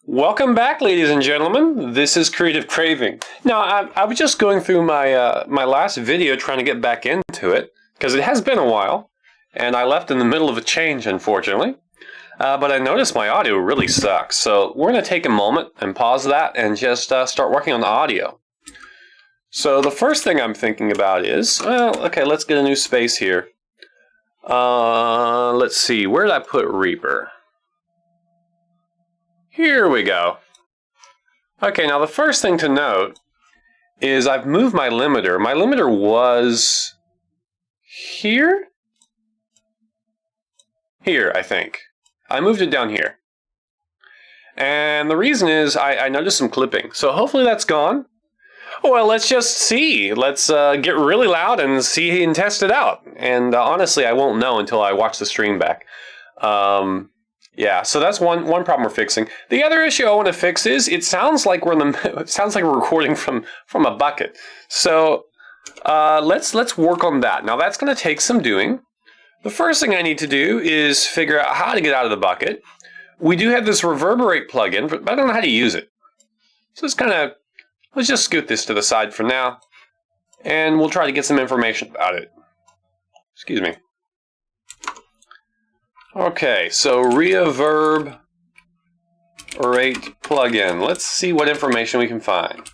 Welcome back, ladies and gentlemen. This is Creative Craving. Now, I was just going through my last video trying to get back into it, because it has been a while, and I left in the middle of a change, unfortunately. But I noticed my audio really sucks, so we're going to take a moment and pause that and just start working on the audio. So the first thing I'm thinking about is, well, okay, let's get a new space here. Let's see, where did I put Reaper? Here we go. Okay, now the first thing to note is I've moved my limiter. My limiter was here? Here, I think. I moved it down here. And the reason is I noticed some clipping. So hopefully that's gone. Well, let's just see. Let's get really loud and see and test it out. And honestly, I won't know until I watch the stream back. Yeah, so that's one problem we're fixing. The other issue I want to fix is it sounds like it sounds like we're recording from a bucket. So let's work on that. Now that's going to take some doing. The first thing I need to do is figure out how to get out of the bucket. We do have this reverberate plugin, but I don't know how to use it. So let's just scoot this to the side for now, and we'll try to get some information about it. Excuse me. Okay, so reverberate plugin. Let's see what information we can find.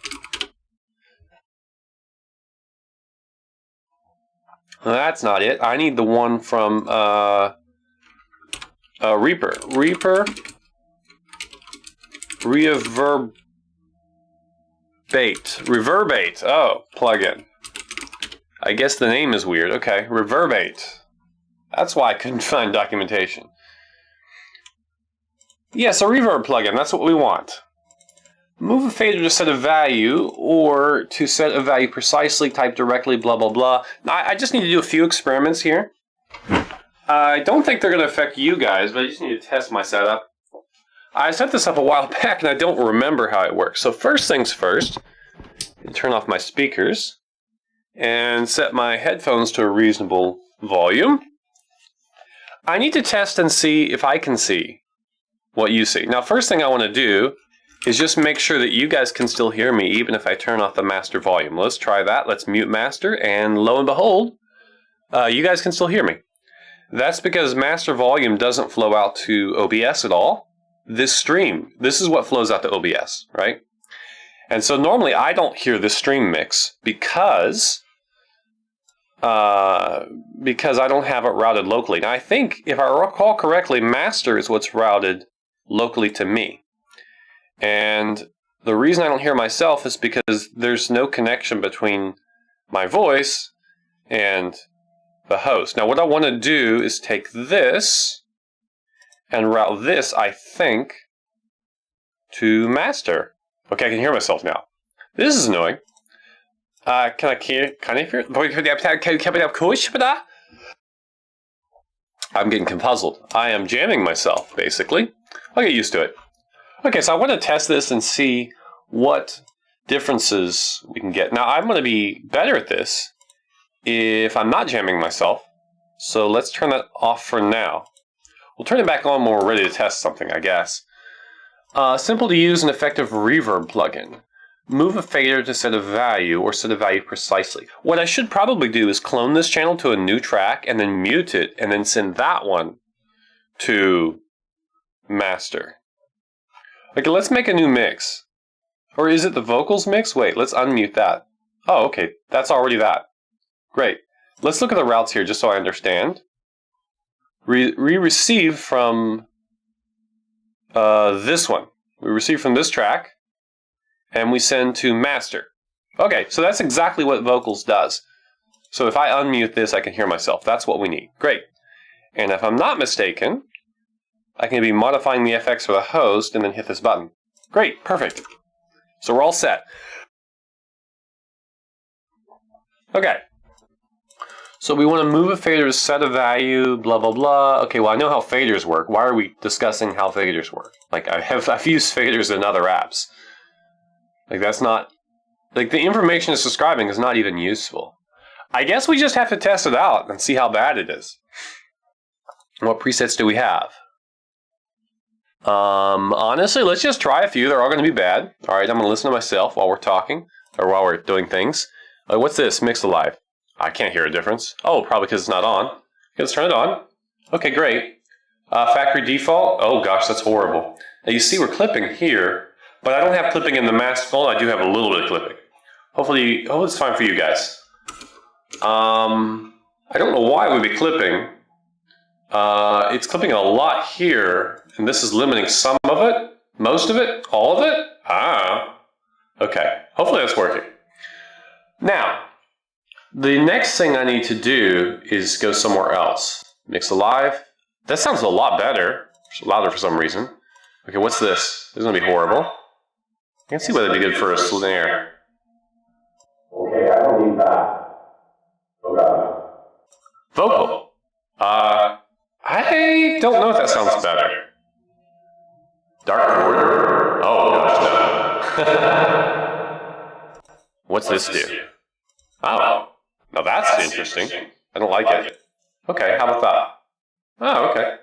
Well, that's not it. I need the one from Reaper. Reverbate. Oh, plugin. I guess the name is weird. Okay, reverbate. That's why I couldn't find documentation. Yeah, so reverb plugin, that's what we want. Move a fader to set a value, or to set a value precisely, type directly, blah, blah, blah. Now, I just need to do a few experiments here. I don't think they're going to affect you guys, but I just need to test my setup. I set this up a while back, and I don't remember how it works. So first things first, turn off my speakers, and set my headphones to a reasonable volume. I need to test and see if I can see what you see. Now, first thing I want to do is just make sure that you guys can still hear me, even if I turn off the master volume. Let's try that. Let's mute master, and lo and behold, you guys can still hear me. That's because master volume doesn't flow out to OBS at all. This is what flows out to OBS, right? And so normally I don't hear this stream mix because I don't have it routed locally. Now I think, if I recall correctly, master is what's routed locally to me. And the reason I don't hear myself is because there's no connection between my voice and the host. Now what I want to do is take this and route this, I think, to master. Okay, I can hear myself now. This is annoying. Can I hear? I'm getting puzzled. I am jamming myself, basically. I'll get used to it. Okay, so I want to test this and see what differences we can get. Now, I'm going to be better at this if I'm not jamming myself. So let's turn that off for now. We'll turn it back on when we're ready to test something, I guess. Simple to use and effective reverb plugin. Move a fader to set a value, or set a value precisely. What I should probably do is clone this channel to a new track and then mute it and then send that one to master. Okay, let's make a new mix. Or is it the vocals mix? Wait, let's unmute that. Oh, okay, that's already that. Great. Let's look at the routes here just so I understand. We receive from this one. We receive from this track, and we send to master. Okay, so that's exactly what vocals does. So if I unmute this, I can hear myself. That's what we need. Great. And if I'm not mistaken, I can be modifying the FX for the host and then hit this button. Great, perfect. So we're all set. Okay. So we want to move a fader to set a value, blah, blah, blah. Okay, well, I know how faders work. Why are we discussing how faders work? Like, I've used faders in other apps. Like, that's not... Like, the information it's describing is not even useful. I guess we just have to test it out and see how bad it is. What presets do we have? Honestly, let's just try a few. They're all going to be bad. All right, I'm going to listen to myself while we're talking, or while we're doing things. What's this? Mix alive. I can't hear a difference. Oh, probably because it's not on. Okay, let's turn it on. Okay, great. Factory default. Oh gosh, that's horrible. Now you see we're clipping here, but I don't have clipping in the mask phone. I do have a little bit of clipping. Hopefully it's fine for you guys. I don't know why it would be clipping. It's clipping a lot here, and this is limiting some of it, most of it, all of it? Ah, okay. Hopefully that's working. Now, the next thing I need to do is go somewhere else. Mix alive. That sounds a lot better. It's louder for some reason. Okay, what's this? This is going to be horrible. I can see why that'd be good for a snare. Okay, I don't need that. Oh god. Vocal. I don't know if that sounds better. Dark chord? Oh gosh, no. What's this do? Oh, now that's interesting. I don't like it. Okay, how about that? Oh, okay.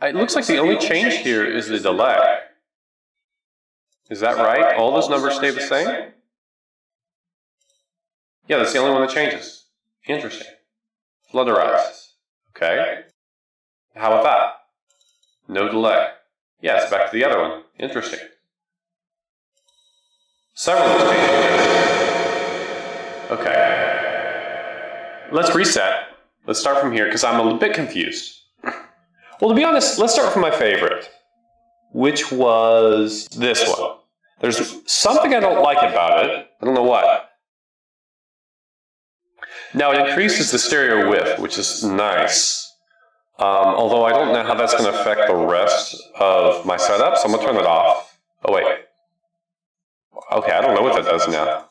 It looks like the only change here is the delay. Is that right? All those numbers stay the same? Yeah, that's the only one that changes. Interesting. Flutterize. Okay. How about that? No delay. Yeah, it's back to the other one. Interesting. Several of those changes. Okay. Let's reset. Let's start from here because I'm a little bit confused. Well, to be honest, let's start from my favorite, which was this one. There's something I don't like about it. I don't know what. Now it increases the stereo width, which is nice. Although I don't know how that's going to affect the rest of my setup, so I'm going to turn it off. Oh wait. Okay, I don't know what that does now.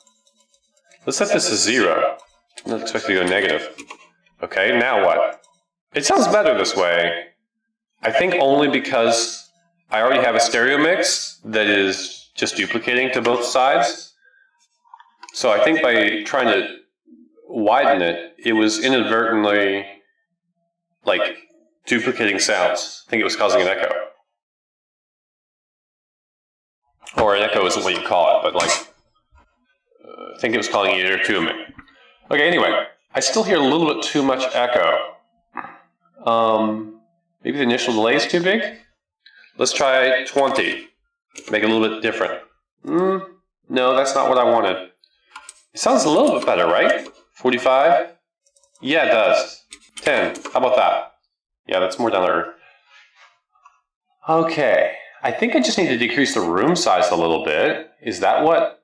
Let's set this to 0. I'm not expecting to go negative. Okay, now what? It sounds better this way. I think only because I already have a stereo mix that is just duplicating to both sides. So I think by trying to widen it, it was inadvertently like duplicating sounds. I think it was causing an echo. Or an echo isn't what you call it, but like I think it was calling either two of me. Okay, anyway, I still hear a little bit too much echo. Maybe the initial delay is too big? Let's try 20. Make it a little bit different. No, that's not what I wanted. It sounds a little bit better, right? 45? Yeah, it does. 10. How about that? Yeah, that's more down to earth. Okay. I think I just need to decrease the room size a little bit. Is that what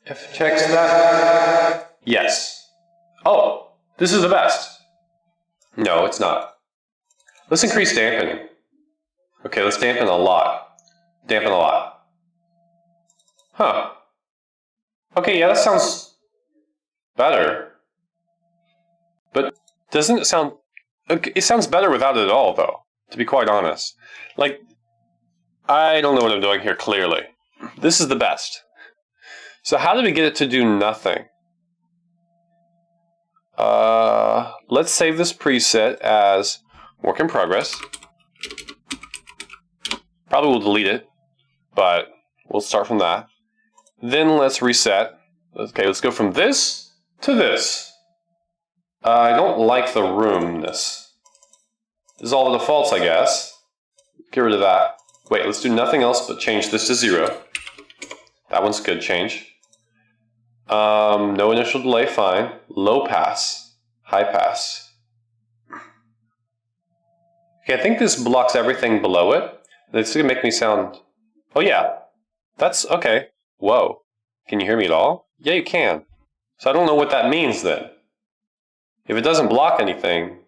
checks that? Yes. Oh, this is the best. No, it's not. Let's increase dampening. Okay, let's dampen a lot. Dampen a lot. Huh. Okay, yeah, that sounds better. But doesn't it sound... Okay, it sounds better without it at all, though, to be quite honest. Like, I don't know what I'm doing here, clearly. This is the best. So how did we get it to do nothing? Let's save this preset as work in progress. Probably will delete it, but we'll start from that. Then let's reset. Okay, let's go from this to this. I don't like the roomness. This is all the defaults, I guess. Get rid of that. Wait, let's do nothing else but change this to 0. That one's good change. No initial delay, fine. Low pass, high pass. Okay, I think this blocks everything below it. It's gonna make me sound... Oh yeah, that's okay. Whoa, can you hear me at all? Yeah, you can. So I don't know what that means then. If it doesn't block anything,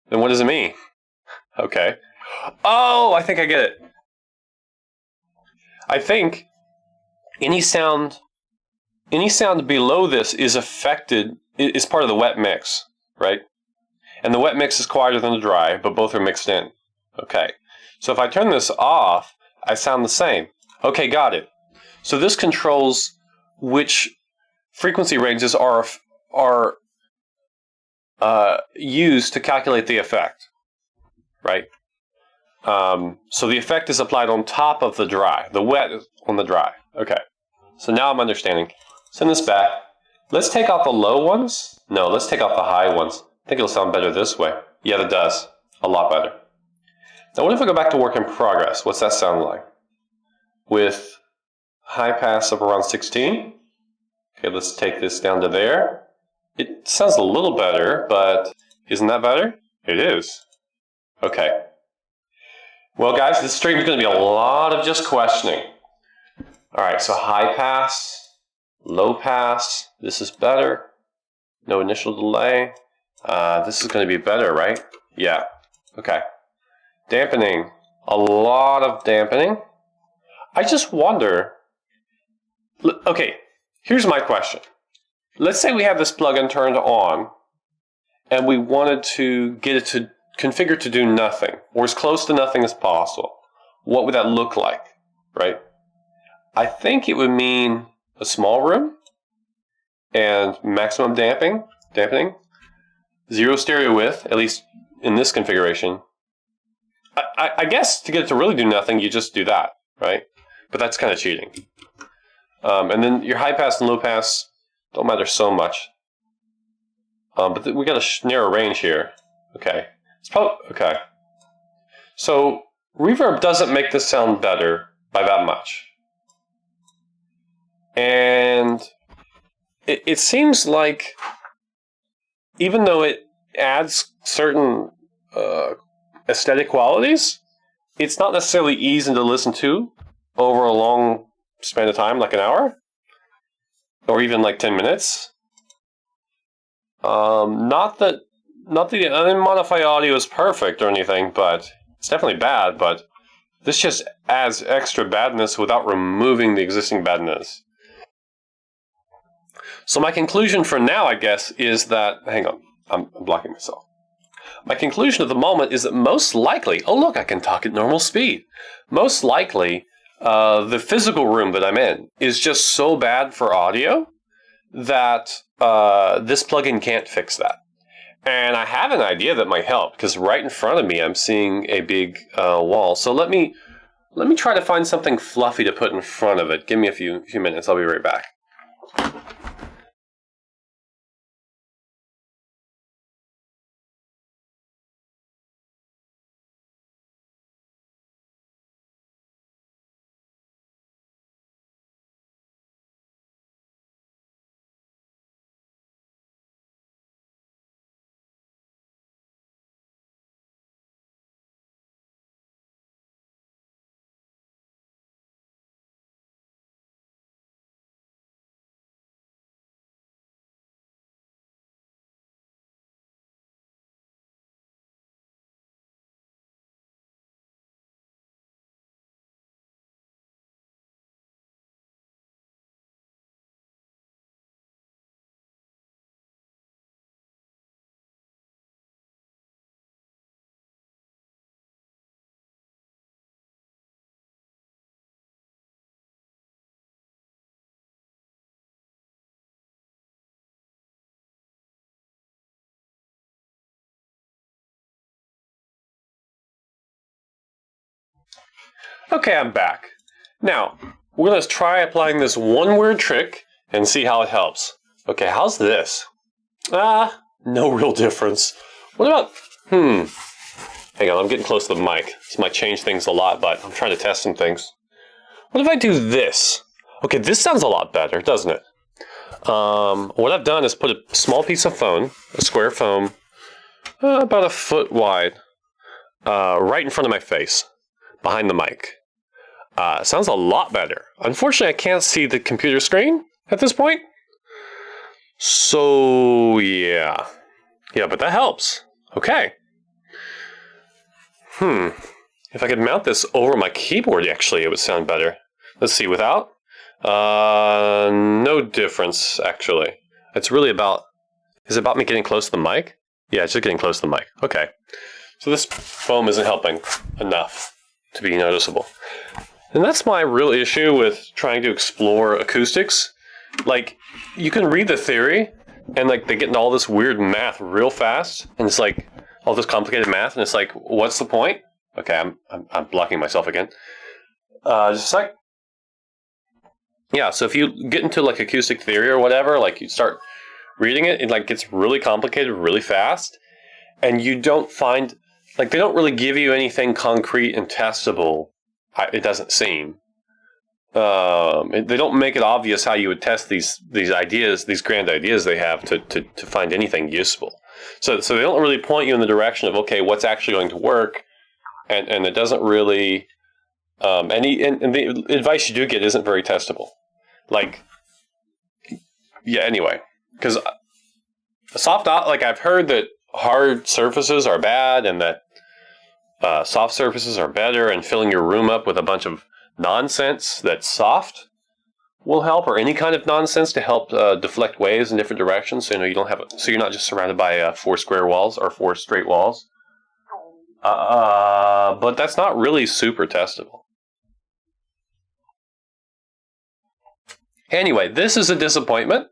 then what does it mean? Okay. Oh, I think I get it. I think any sound below this is affected, is part of the wet mix, right? And the wet mix is quieter than the dry, but both are mixed in. Okay. So if I turn this off, I sound the same. Okay, got it. So this controls which frequency ranges are used to calculate the effect, right? So the effect is applied on top of the dry. The wet is on the dry. Okay. So now I'm understanding. Send this back. Let's take out the low ones. No, let's take out the high ones. I think it'll sound better this way. Yeah, it does. A lot better. Now what if I go back to work in progress? What's that sound like? With high pass of around 16. Okay, let's take this down to there. It sounds a little better, but isn't that better? It is. Okay. Well, guys, this stream is going to be a lot of just questioning. All right, so high pass, low pass. This is better. No initial delay. This is going to be better, right? Yeah. Okay. Dampening. A lot of dampening. I just wonder. Okay, here's my question. Let's say we have this plugin turned on, and we wanted to get it to configure to do nothing, or as close to nothing as possible. What would that look like, right? I think it would mean a small room and maximum dampening, zero stereo width, at least in this configuration. I guess to get it to really do nothing, you just do that, right? But that's kind of cheating. And then your high pass and low pass don't matter so much. But we got a narrow range here. Okay. It's probably okay. So reverb doesn't make this sound better by that much. And it seems like even though it adds certain aesthetic qualities, it's not necessarily easy to listen to over a long span of time, like an hour, or even like 10 minutes. Not that the unmodified audio is perfect or anything, but it's definitely bad, but this just adds extra badness without removing the existing badness. So my conclusion for now, I guess, is that, hang on, I'm blocking myself. My conclusion at the moment is that most likely, oh look, I can talk at normal speed. Most likely, the physical room that I'm in is just so bad for audio that this plugin can't fix that. And I have an idea that might help, because right in front of me I'm seeing a big wall. So let me try to find something fluffy to put in front of it. Give me a few minutes. I'll be right back. Okay, I'm back. Now, we're going to try applying this one weird trick and see how it helps. Okay, how's this? No real difference. What about, hang on, I'm getting close to the mic. This might change things a lot, but I'm trying to test some things. What if I do this? Okay, this sounds a lot better, doesn't it? What I've done is put a small piece of foam, a square foam, about a foot wide, right in front of my face, behind the mic. Sounds a lot better. Unfortunately, I can't see the computer screen at this point. So, yeah. Yeah, but that helps. Okay. If I could mount this over my keyboard, actually, it would sound better. Let's see, without? No difference, actually. It's really about... Is it about me getting close to the mic? Yeah, it's just getting close to the mic. Okay. So this foam isn't helping enough to be noticeable. And that's my real issue with trying to explore acoustics. Like, you can read the theory, and like they get into all this weird math real fast, and it's like all this complicated math, and it's like, what's the point? Okay, I'm blocking myself again. Just a sec. Yeah, so if you get into like acoustic theory or whatever, like you start reading it, it like gets really complicated really fast, and you don't find, like, they don't really give you anything concrete and testable. It doesn't seem. They don't make it obvious how you would test these ideas, these grand ideas they have to find anything useful. So they don't really point you in the direction of, okay, what's actually going to work, and it doesn't really. And the advice you do get isn't very testable. Like, yeah. Anyway, because like I've heard that hard surfaces are bad, and that soft surfaces are better, and filling your room up with a bunch of nonsense that's soft will help, or any kind of nonsense to help deflect waves in different directions. So you don't have so you're not just surrounded by 4 square walls or 4 straight walls. But that's not really super testable. Anyway, this is a disappointment.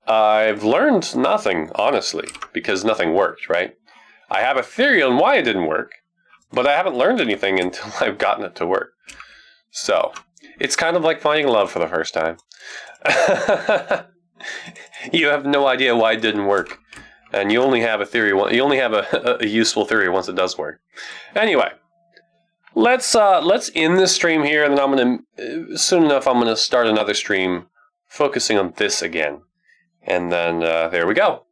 I've learned nothing, honestly, because nothing worked, right? I have a theory on why it didn't work, but I haven't learned anything until I've gotten it to work. So, it's kind of like finding love for the first time. You have no idea why it didn't work, and you only have a theory. You only have a useful theory once it does work. Anyway, let's end this stream here, and then I'm gonna soon enough I'm gonna start another stream focusing on this again, and then there we go.